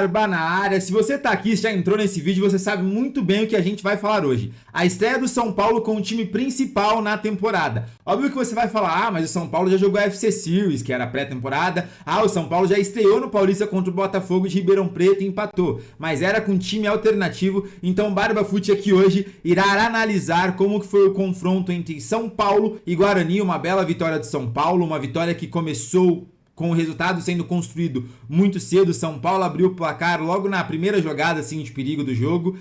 Barba na área. Se você tá aqui, já entrou nesse vídeo, você sabe muito bem o que a gente vai falar hoje. A estreia do São Paulo com o time principal na temporada. Óbvio que você vai falar, mas o São Paulo já jogou a FC Series, que era pré-temporada. O São Paulo já estreou no Paulista contra o Botafogo de Ribeirão Preto e empatou. Mas era com time alternativo, então o Barba Fute aqui hoje irá analisar como que foi o confronto entre São Paulo e Guarani. Uma bela vitória de São Paulo, uma vitória que começou com o resultado sendo construído muito cedo. São Paulo abriu o placar logo na primeira jogada assim, de perigo do jogo,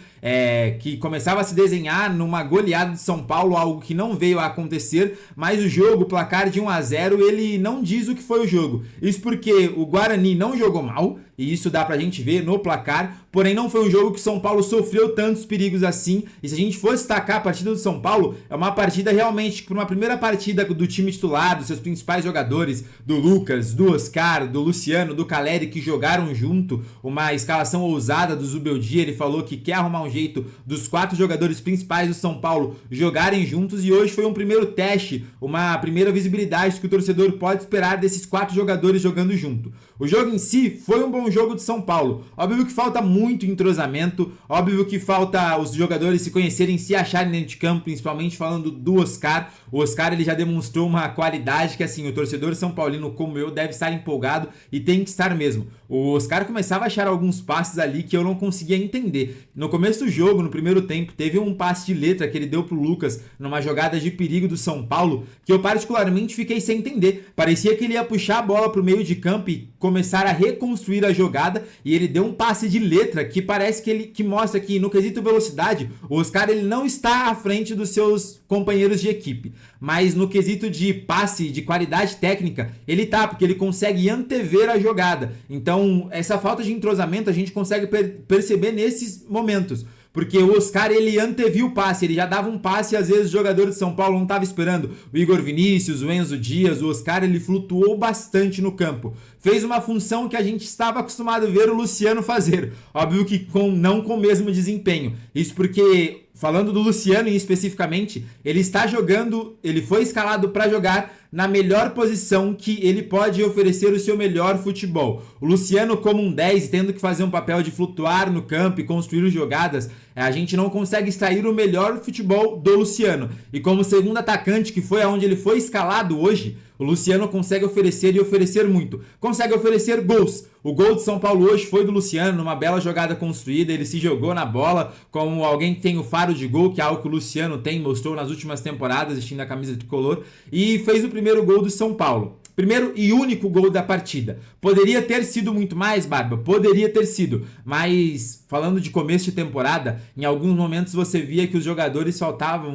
que começava a se desenhar numa goleada de São Paulo, algo que não veio a acontecer, mas o jogo, o placar de 1-0, ele não diz o que foi o jogo. Isso porque o Guarani não jogou mal, e isso dá pra gente ver no placar, porém não foi um jogo que o São Paulo sofreu tantos perigos assim, e se a gente for destacar a partida do São Paulo, é uma partida realmente, por uma primeira partida do time titular, dos seus principais jogadores, do Lucas, do Oscar, do Luciano, do Caleri, que jogaram junto, uma escalação ousada do Zubeldia. Ele falou que quer arrumar um jeito dos 4 jogadores principais do São Paulo jogarem juntos, e hoje foi um primeiro teste, uma primeira visibilidade que o torcedor pode esperar desses 4 jogadores jogando junto. O jogo em si foi um bom jogo de São Paulo. Óbvio que falta muito entrosamento, óbvio que falta os jogadores se conhecerem, se acharem dentro de campo, principalmente falando do Oscar. O Oscar, ele já demonstrou uma qualidade que, assim, o torcedor são paulino como eu deve estar empolgado, e tem que estar mesmo. O Oscar começava a achar alguns passes ali que eu não conseguia entender. No começo do jogo, no primeiro tempo, teve um passe de letra que ele deu pro Lucas numa jogada de perigo do São Paulo, que eu particularmente fiquei sem entender. Parecia que ele ia puxar a bola pro meio de campo e começar a reconstruir a jogada, e ele deu um passe de letra que parece que mostra que no quesito velocidade, o Oscar ele não está à frente dos seus companheiros de equipe, mas no quesito de passe, de qualidade técnica, ele tá, porque ele consegue antever a jogada. Então essa falta de entrosamento a gente consegue perceber nesses momentos, porque o Oscar ele anteviu o passe, ele já dava um passe e às vezes o jogador de São Paulo não estava esperando. O Igor Vinícius, o Enzo Dias, o Oscar ele flutuou bastante no campo. Fez uma função que a gente estava acostumado a ver o Luciano fazer. Óbvio que não com o mesmo desempenho. Isso porque, falando do Luciano especificamente, ele está jogando, ele foi escalado para jogar na melhor posição que ele pode oferecer o seu melhor futebol. O Luciano como um 10, tendo que fazer um papel de flutuar no campo e construir jogadas, a gente não consegue extrair o melhor futebol do Luciano. E como segundo atacante, que foi aonde ele foi escalado hoje, o Luciano consegue oferecer e oferecer muito. Consegue oferecer gols. O gol de São Paulo hoje foi do Luciano, numa bela jogada construída. Ele se jogou na bola como alguém que tem o faro de gol, que é algo que o Luciano tem, mostrou nas últimas temporadas, vestindo a camisa tricolor, e fez o primeiro gol do São Paulo. Primeiro e único gol da partida. Poderia ter sido muito mais, Barba? Poderia ter sido. Mas, falando de começo de temporada, em alguns momentos você via que os jogadores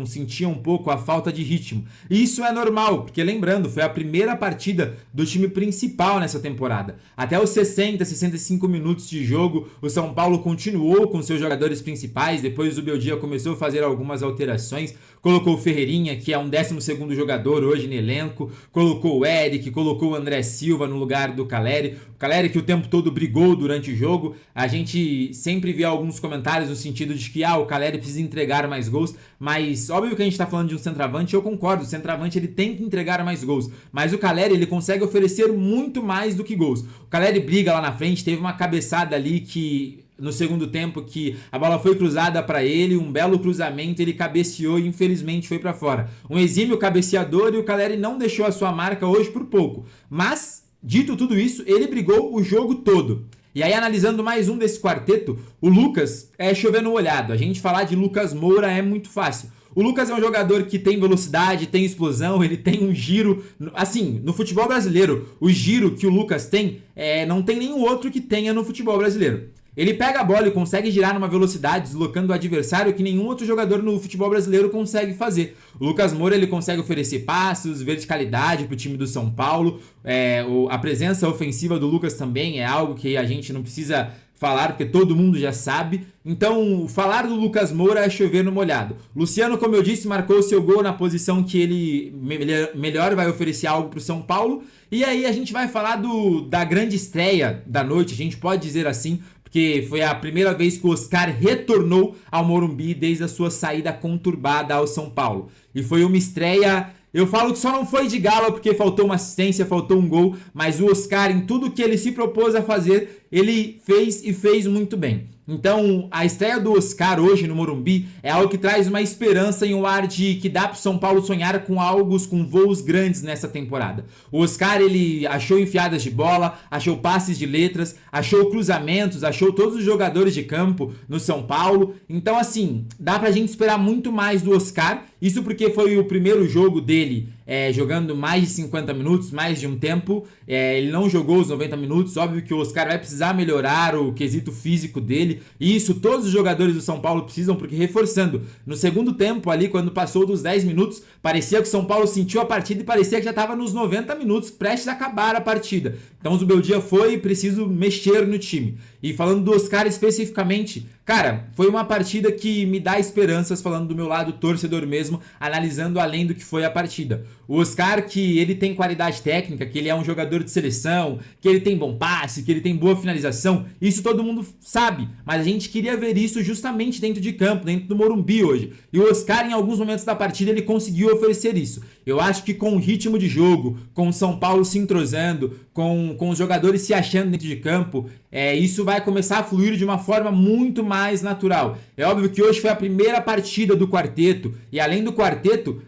sentiam um pouco a falta de ritmo. E isso é normal, porque lembrando, foi a primeira partida do time principal nessa temporada. Até os 60, 65 minutos de jogo, o São Paulo continuou com seus jogadores principais. Depois o Zubeldia começou a fazer algumas alterações. Colocou o Ferreirinha, que é um 12º jogador hoje no elenco. Colocou o Eric, colocou o André Silva no lugar do Caleri. O Caleri que o tempo todo brigou durante o jogo. A gente sempre vê alguns comentários no sentido de que o Caleri precisa entregar mais gols. Mas óbvio que a gente está falando de um centroavante, eu concordo. O centroavante ele tem que entregar mais gols. Mas o Caleri ele consegue oferecer muito mais do que gols. O Caleri briga lá na frente, teve uma cabeçada ali que no segundo tempo que a bola foi cruzada para ele, um belo cruzamento, ele cabeceou e infelizmente foi para fora. Um exímio cabeceador, e o Caleri não deixou a sua marca hoje por pouco. Mas, dito tudo isso, ele brigou o jogo todo. E aí, analisando mais um desse quarteto, o Lucas é chover no molhado. A gente falar de Lucas Moura é muito fácil. O Lucas é um jogador que tem velocidade, tem explosão, ele tem um giro. Assim, no futebol brasileiro, o giro que o Lucas tem, não tem nenhum outro que tenha no futebol brasileiro. Ele pega a bola e consegue girar numa velocidade, deslocando o adversário que nenhum outro jogador no futebol brasileiro consegue fazer. O Lucas Moura ele consegue oferecer passos, verticalidade para o time do São Paulo. A presença ofensiva do Lucas também é algo que a gente não precisa falar, porque todo mundo já sabe. Então, falar do Lucas Moura é chover no molhado. Luciano, como eu disse, marcou seu gol na posição que ele melhor vai oferecer algo para o São Paulo. E aí a gente vai falar da grande estreia da noite, a gente pode dizer assim, porque foi a primeira vez que o Oscar retornou ao Morumbi desde a sua saída conturbada ao São Paulo. E foi uma estreia Eu falo que só não foi de gala porque faltou uma assistência, faltou um gol, mas o Oscar, em tudo que ele se propôs a fazer, ele fez e fez muito bem. Então, a estreia do Oscar hoje no Morumbi é algo que traz uma esperança e um ar de que dá pro São Paulo sonhar com voos grandes nessa temporada. O Oscar, ele achou enfiadas de bola, achou passes de letras, achou cruzamentos, achou todos os jogadores de campo no São Paulo. Então, assim, dá pra gente esperar muito mais do Oscar. Isso porque foi o primeiro jogo dele jogando mais de 50 minutos, mais de um tempo. Ele não jogou os 90 minutos. Óbvio que o Oscar vai precisar melhorar o quesito físico dele. E isso todos os jogadores do São Paulo precisam, porque reforçando, no segundo tempo ali, quando passou dos 10 minutos, parecia que o São Paulo sentiu a partida e parecia que já estava nos 90 minutos, prestes a acabar a partida. Então o Zubeldia foi preciso mexer no time. E falando do Oscar especificamente, cara, foi uma partida que me dá esperanças, falando do meu lado torcedor mesmo, analisando além do que foi a partida. O Oscar, que ele tem qualidade técnica, que ele é um jogador de seleção, que ele tem bom passe, que ele tem boa finalização, isso todo mundo sabe, mas a gente queria ver isso justamente dentro de campo, dentro do Morumbi hoje. E o Oscar, em alguns momentos da partida, ele conseguiu oferecer isso. Eu acho que com o ritmo de jogo, com o São Paulo se entrosando, com os jogadores se achando dentro de campo, isso vai começar a fluir de uma forma muito mais natural. É óbvio que hoje foi a primeira partida do quarteto, e além do quarteto,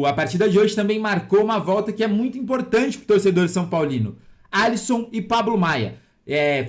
a partida de hoje também marcou uma volta que é muito importante para o torcedor são paulino. Alisson e Pablo Maia.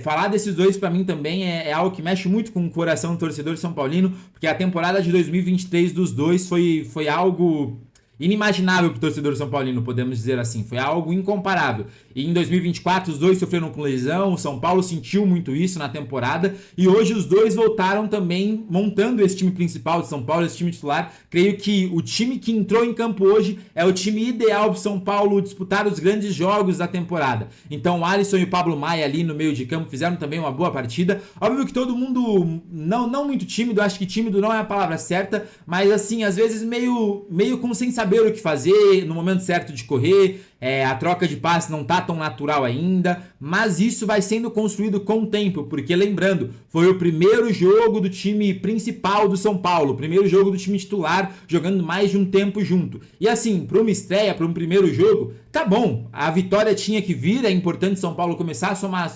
Falar desses dois pra mim também é algo que mexe muito com o coração do torcedor são paulino, porque a temporada de 2023 dos dois foi algo inimaginável para o torcedor são paulino, podemos dizer assim. Foi algo incomparável. E em 2024 os dois sofreram com lesão, o São Paulo sentiu muito isso na temporada, e hoje os dois voltaram também montando esse time principal de São Paulo, esse time titular. Creio que o time que entrou em campo hoje é o time ideal para o São Paulo disputar os grandes jogos da temporada. Então o Alisson e o Pablo Maia ali no meio de campo fizeram também uma boa partida. Óbvio que todo mundo não muito tímido, acho que tímido não é a palavra certa, mas assim, às vezes meio sem saber o que fazer, no momento certo de correr. A troca de passe não tá tão natural ainda, mas isso vai sendo construído com o tempo, porque lembrando, foi o primeiro jogo do time principal do São Paulo, o primeiro jogo do time titular, jogando mais de um tempo junto. E assim, para uma estreia, para um primeiro jogo, tá bom, a vitória tinha que vir, é importante São Paulo começar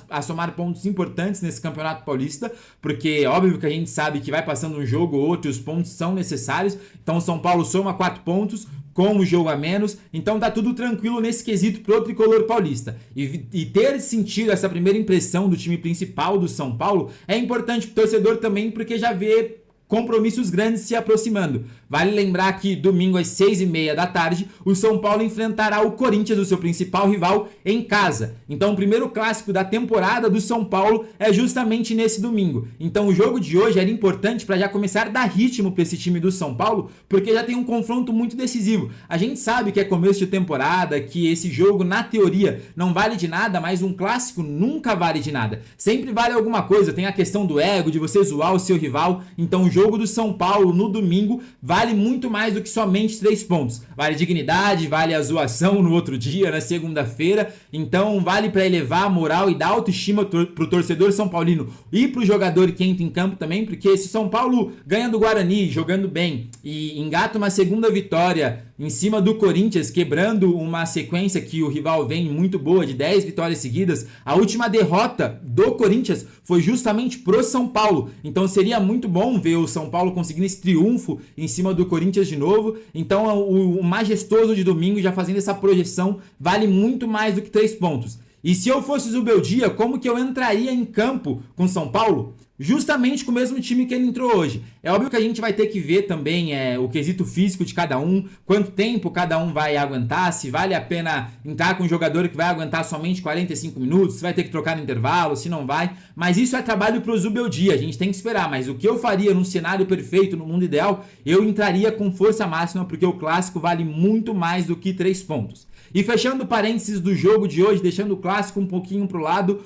a somar pontos importantes nesse Campeonato Paulista, porque óbvio que a gente sabe que vai passando um jogo ou outro e os pontos são necessários, então o São Paulo soma 4 pontos, com o jogo a menos, então tá tudo tranquilo nesse quesito pro tricolor paulista. E ter sentido essa primeira impressão do time principal do São Paulo é importante pro torcedor também, porque já vê compromissos grandes se aproximando. Vale lembrar que domingo às 6h30 da tarde, o São Paulo enfrentará o Corinthians, o seu principal rival, em casa. Então o primeiro clássico da temporada do São Paulo é justamente nesse domingo. Então o jogo de hoje era importante para já começar a dar ritmo para esse time do São Paulo, porque já tem um confronto muito decisivo. A gente sabe que é começo de temporada, que esse jogo, na teoria, não vale de nada, mas um clássico nunca vale de nada. Sempre vale alguma coisa, tem a questão do ego, de você zoar o seu rival. Então o jogo do São Paulo no domingo vale muito mais do que somente 3 pontos. Vale dignidade, vale a zoação no outro dia, na segunda-feira. Então vale para elevar a moral e dar autoestima pro torcedor são paulino e pro jogador que entra em campo também, porque se São Paulo ganha do Guarani jogando bem e engata uma segunda vitória em cima do Corinthians, quebrando uma sequência que o rival vem muito boa, de 10 vitórias seguidas, a última derrota do Corinthians foi justamente pro São Paulo. Então seria muito bom ver o São Paulo conseguindo esse triunfo em cima do Corinthians de novo. Então o majestoso de domingo, já fazendo essa projeção, vale muito mais do que 3 pontos. E se eu fosse o Zubeldia, como que eu entraria em campo com São Paulo? Justamente com o mesmo time que ele entrou hoje. É óbvio que a gente vai ter que ver também o quesito físico de cada um, quanto tempo cada um vai aguentar, se vale a pena entrar com um jogador que vai aguentar somente 45 minutos, se vai ter que trocar no intervalo, se não vai. Mas isso é trabalho pro Zubeldia, a gente tem que esperar. Mas o que eu faria num cenário perfeito, no mundo ideal, eu entraria com força máxima, porque o clássico vale muito mais do que 3 pontos. E fechando parênteses do jogo de hoje, deixando o clássico um pouquinho pro lado,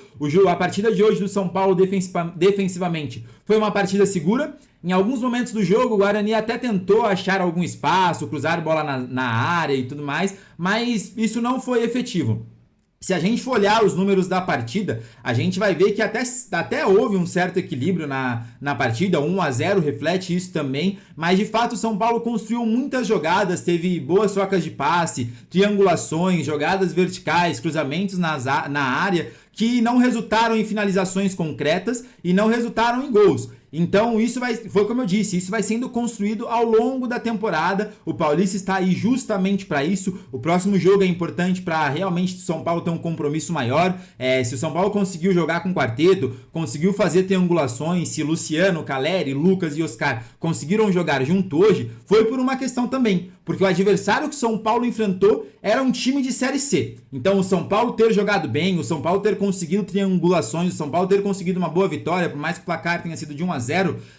a partida de hoje do São Paulo defensivamente foi uma partida segura. Em alguns momentos do jogo, o Guarani até tentou achar algum espaço, cruzar bola na área e tudo mais, mas isso não foi efetivo. Se a gente for olhar os números da partida, a gente vai ver que até houve um certo equilíbrio na partida, 1-0 reflete isso também, mas de fato o São Paulo construiu muitas jogadas, teve boas trocas de passe, triangulações, jogadas verticais, cruzamentos na área, que não resultaram em finalizações concretas e não resultaram em gols. Então foi como eu disse, isso vai sendo construído ao longo da temporada. O Paulista está aí justamente para isso. O próximo jogo é importante para realmente o São Paulo ter um compromisso maior. Se o São Paulo conseguiu jogar com quarteto, conseguiu fazer triangulações, se Luciano, Caleri, Lucas e Oscar conseguiram jogar junto hoje, foi por uma questão também, porque o adversário que o São Paulo enfrentou era um time de Série C. Então o São Paulo ter jogado bem, o São Paulo ter conseguido triangulações, o São Paulo ter conseguido uma boa vitória, por mais que o placar tenha sido de 1-0,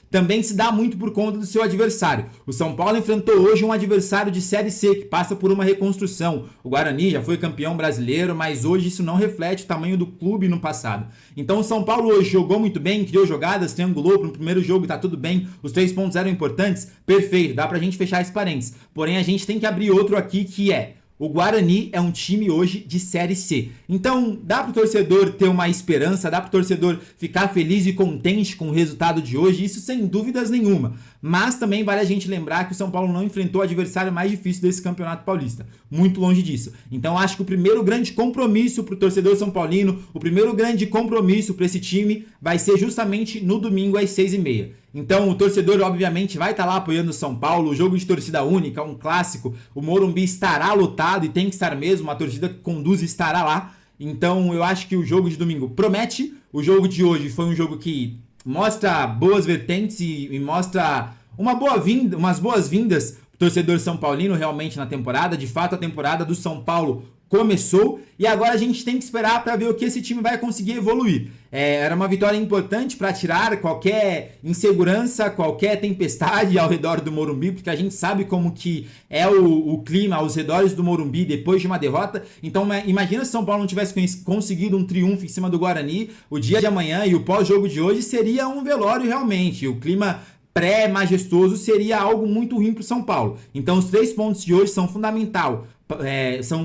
também se dá muito por conta do seu adversário. O São Paulo enfrentou hoje um adversário de Série C, que passa por uma reconstrução. O Guarani já foi campeão brasileiro, mas hoje isso não reflete o tamanho do clube no passado. Então o São Paulo hoje jogou muito bem, criou jogadas, triangulou para o primeiro jogo, tá tudo bem, os 3 pontos eram importantes, perfeito, dá pra gente fechar esse parênteses. Porém a gente tem que abrir outro aqui que é: o Guarani é um time hoje de Série C. Então, dá pro torcedor ter uma esperança, dá pro torcedor ficar feliz e contente com o resultado de hoje, isso sem dúvidas nenhuma. Mas também vale a gente lembrar que o São Paulo não enfrentou o adversário mais difícil desse Campeonato Paulista. Muito longe disso. Então, acho que o primeiro grande compromisso pro torcedor são paulino, o primeiro grande compromisso para esse time vai ser justamente no domingo às 6h30. Então o torcedor obviamente vai estar lá apoiando o São Paulo, o jogo de torcida única, um clássico, o Morumbi estará lotado e tem que estar mesmo, a torcida que conduz estará lá. Então eu acho que o jogo de domingo promete, o jogo de hoje foi um jogo que mostra boas vertentes e mostra umas boas-vindas pro torcedor são paulino realmente na temporada. De fato a temporada do São Paulo começou e agora a gente tem que esperar para ver o que esse time vai conseguir evoluir. Era uma vitória importante para tirar qualquer insegurança, qualquer tempestade ao redor do Morumbi, porque a gente sabe como que é o clima aos redores do Morumbi depois de uma derrota. Então imagina se São Paulo não tivesse conseguido um triunfo em cima do Guarani, o dia de amanhã e o pós-jogo de hoje seria um velório realmente. O clima pré-majestoso seria algo muito ruim para o São Paulo. Então os 3 pontos de hoje são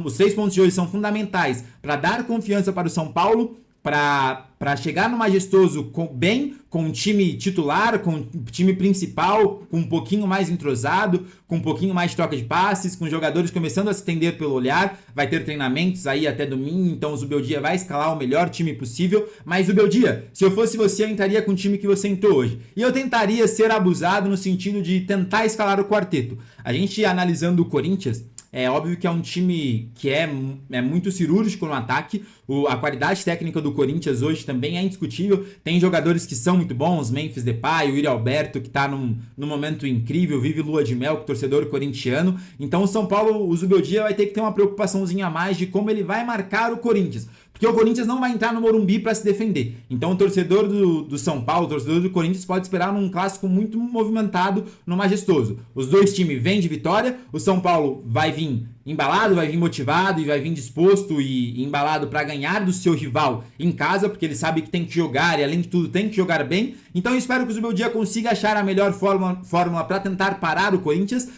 os 3 pontos de hoje são fundamentais para dar confiança para o São Paulo, para chegar no majestoso com o time titular, com o time principal, com um pouquinho mais entrosado, com um pouquinho mais de troca de passes, com jogadores começando a se estender pelo olhar. Vai ter treinamentos aí até domingo, então o Zubeldia vai escalar o melhor time possível. Mas Zubeldia, se eu fosse você, eu entraria com o time que você entrou hoje. E eu tentaria ser abusado no sentido de tentar escalar o quarteto. A gente analisando o Corinthians, é óbvio que é um time que é muito cirúrgico no ataque. A qualidade técnica do Corinthians hoje também é indiscutível. Tem jogadores que são muito bons, Memphis Depay, o Yuri Alberto, que está num momento incrível, vive lua de mel com o torcedor corintiano. Então o São Paulo, o Zubeldia vai ter que ter uma preocupaçãozinha a mais de como ele vai marcar o Corinthians. Porque o Corinthians não vai entrar no Morumbi para se defender. Então o torcedor do São Paulo, o torcedor do Corinthians pode esperar num clássico muito movimentado no majestoso. Os dois times vêm de vitória, o São Paulo vai vir embalado, vai vir motivado e vai vir disposto e embalado para ganhar do seu rival em casa, porque ele sabe que tem que jogar e além de tudo tem que jogar bem. Então eu espero que o Zubeldia consiga achar a melhor fórmula para tentar parar o Corinthians,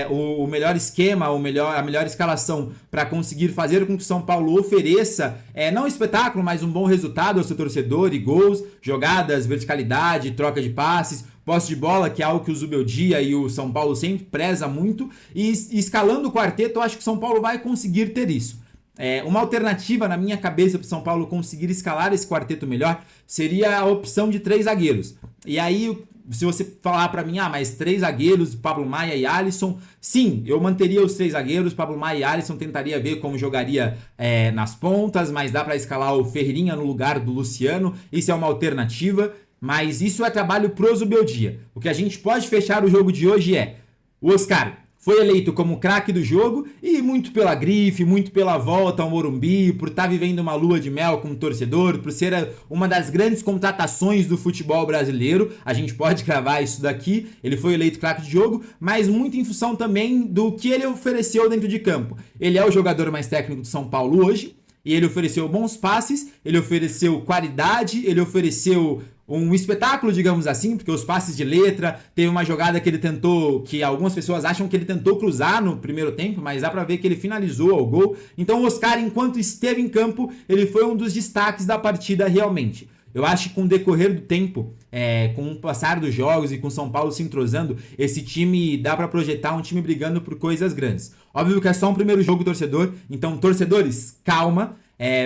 o melhor esquema, a melhor escalação para conseguir fazer com que o São Paulo ofereça, não um espetáculo, mas um bom resultado ao seu torcedor, e gols, jogadas, verticalidade, troca de passes, posse de bola, que é algo que o Zubeldia e o São Paulo sempre preza muito, e escalando o quarteto, eu acho que o São Paulo vai conseguir ter isso. Uma alternativa na minha cabeça para o São Paulo conseguir escalar esse quarteto melhor seria a opção de 3 zagueiros. E aí, se você falar para mim, mas 3 zagueiros, Pablo Maia e Alisson, sim, eu manteria os 3 zagueiros, Pablo Maia e Alisson, tentaria ver como jogaria nas pontas, mas dá para escalar o Ferreirinha no lugar do Luciano, isso é uma alternativa. Mas isso é trabalho pro Zubeldia. O que a gente pode fechar o jogo de hoje o Oscar foi eleito como craque do jogo e muito pela grife, muito pela volta ao Morumbi, por estar vivendo uma lua de mel com o torcedor, por ser uma das grandes contratações do futebol brasileiro. A gente pode cravar isso daqui. Ele foi eleito craque de jogo, mas muito em função também do que ele ofereceu dentro de campo. Ele é o jogador mais técnico do São Paulo hoje. e ele ofereceu bons passes, ele ofereceu qualidade, ele ofereceu um espetáculo, digamos assim, porque os passes de letra, teve uma jogada que ele tentou, que algumas pessoas acham que ele tentou cruzar no primeiro tempo, mas dá pra ver que ele finalizou ao gol. Então o Oscar, enquanto esteve em campo, ele foi um dos destaques da partida realmente. Eu acho que com o decorrer do tempo, com o passar dos jogos e com o São Paulo se entrosando, esse time dá pra projetar um time brigando por coisas grandes. Óbvio que é só um primeiro jogo, torcedor, então torcedores, calma.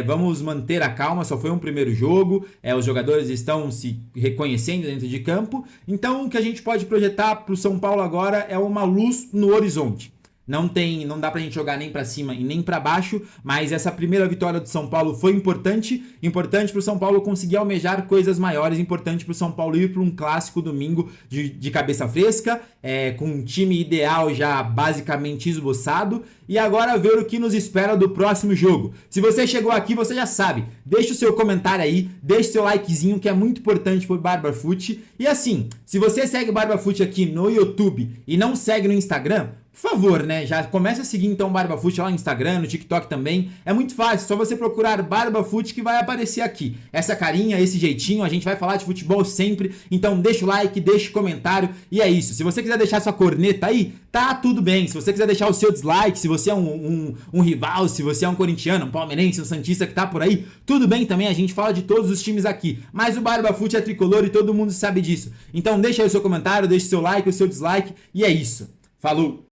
Vamos manter a calma, só foi um primeiro jogo, os jogadores estão se reconhecendo dentro de campo, então o que a gente pode projetar para o São Paulo agora é uma luz no horizonte. Não dá pra gente jogar nem pra cima e nem pra baixo, mas essa primeira vitória do São Paulo foi importante pro São Paulo conseguir almejar coisas maiores, importante pro São Paulo ir pra um clássico domingo de cabeça fresca, com um time ideal já basicamente esboçado, e agora ver o que nos espera do próximo jogo. Se você chegou aqui, você já sabe, deixa o seu comentário aí, deixa o seu likezinho, que é muito importante pro Barbafute, e assim, se você segue o Barbafute aqui no YouTube e não segue no Instagram, por favor, né? Já começa a seguir então o Barbafute lá no Instagram, no TikTok também. É muito fácil, só você procurar Barbafute que vai aparecer aqui. Essa carinha, esse jeitinho, a gente vai falar de futebol sempre. Então deixa o like, deixa o comentário e é isso. Se você quiser deixar sua corneta aí, tá tudo bem. Se você quiser deixar o seu dislike, se você é um rival, se você é um corintiano, um palmeirense, um santista que tá por aí, tudo bem também, a gente fala de todos os times aqui. Mas o Barbafute é tricolor e todo mundo sabe disso. Então deixa aí o seu comentário, deixa o seu like, o seu dislike e é isso. Falou!